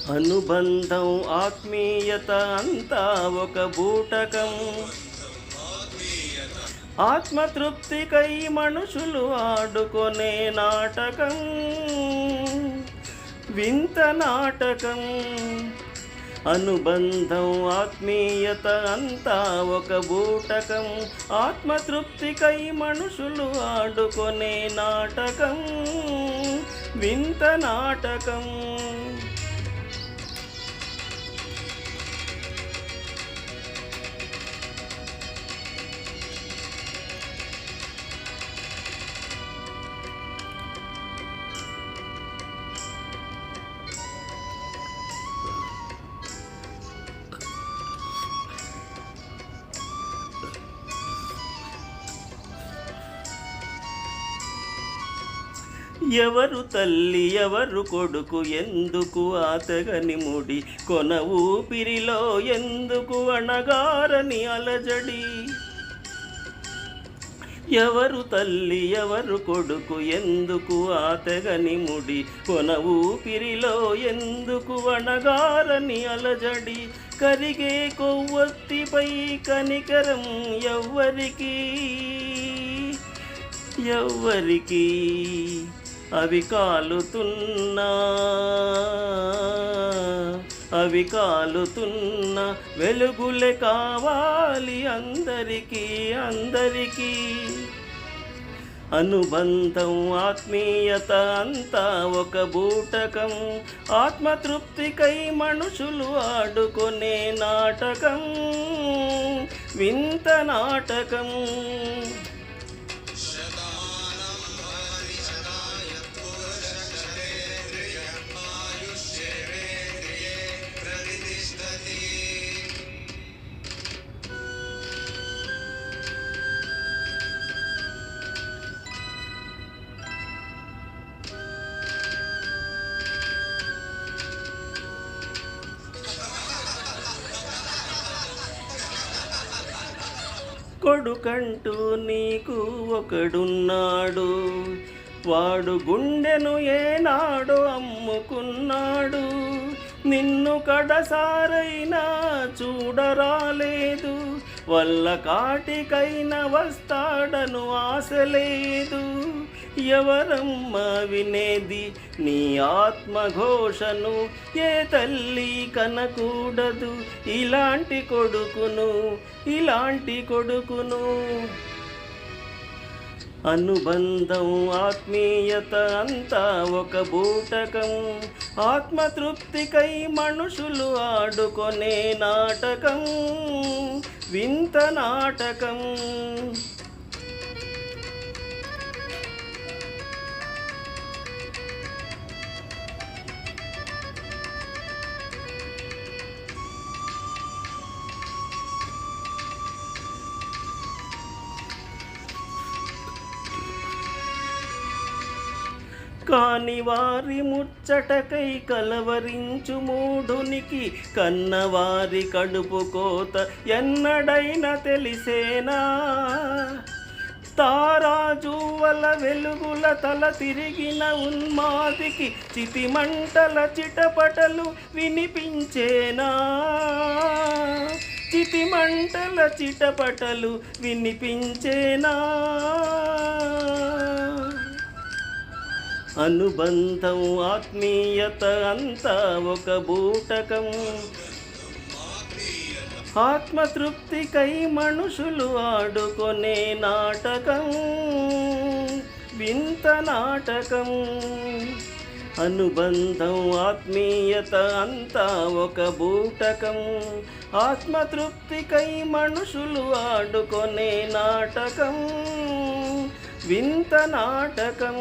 అనుబంధం ఆత్మీయత అంతా ఒక బూటకం. ఆత్మతృప్తికై మనుషులు ఆడుకొనే నాటకం, వింత నాటకం. అనుబంధం ఆత్మీయత అంతా ఒక బూటకం. ఆత్మతృప్తికై మనుషులు ఆడుకొనే నాటకం, వింత నాటకం. ఎవరు తల్లి ఎవరు కొడుకు, ఎందుకు ఆతగని ముడి, కొన ఊపిరిలో ఎందుకు అణగారని అలజడి. ఎవరు తల్లి ఎవరు కొడుకు, ఎందుకు ఆతగని ముడి, కొన ఊపిరిలో ఎందుకు అణగారని అలజడి. కరిగే కొవ్వొత్తిపై కనికరం ఎవ్వరికి, ఎవ్వరికి. అవి కాలుతున్నా, అవి కాలుతున్నా, వెలుగులే కావాలి అందరికీ, అందరికీ. అనుబంధం ఆత్మీయత అంతా ఒక బూటకం. ఆత్మతృప్తికై మనుషులు ఆడుకొనే నాటకం, వింత నాటకం. కొడుకంటూ నీకు ఒకడున్నాడు, వాడు గుండెను ఏనాడో అమ్ముకున్నాడు. నిన్ను కడసారైనా చూడరాలేదు, వల్ల కాటికైనా వస్తాడను ఆశ లేదు. ఎవరమ్మా వినేది నీ ఆత్మఘోషను, ఏ తల్లి కనకూడదు ఇలాంటి కొడుకును, ఇలాంటి కొడుకును. అనుబంధం ఆత్మీయత అంతా ఒక బూటకం. ఆత్మతృప్తికై మనుషులు ఆడుకొనే నాటకం, వింత నాటకం. కాని వారి ముచ్చటకై కలవరించు మూఢునికి, కన్నవారి కడుపు కోత ఎన్నడైనా తెలిసేనా. తారాజువల వెలుగుల తల తిరిగిన ఉన్మాదికి, చితిమంటల చిటపటలు వినిపించేనా, చితిమంటల చిటపటలు వినిపించేనా. అనుబంధం ఆత్మీయత అంతా ఒక బూటకం. ఆత్మతృప్తికై మనుషులు ఆడుకొనే నాటకం, వింత నాటకం. అనుబంధం ఆత్మీయత అంతా ఒక బూటకం. ఆత్మతృప్తికై మనుషులు ఆడుకొనే నాటకం, వింత నాటకం.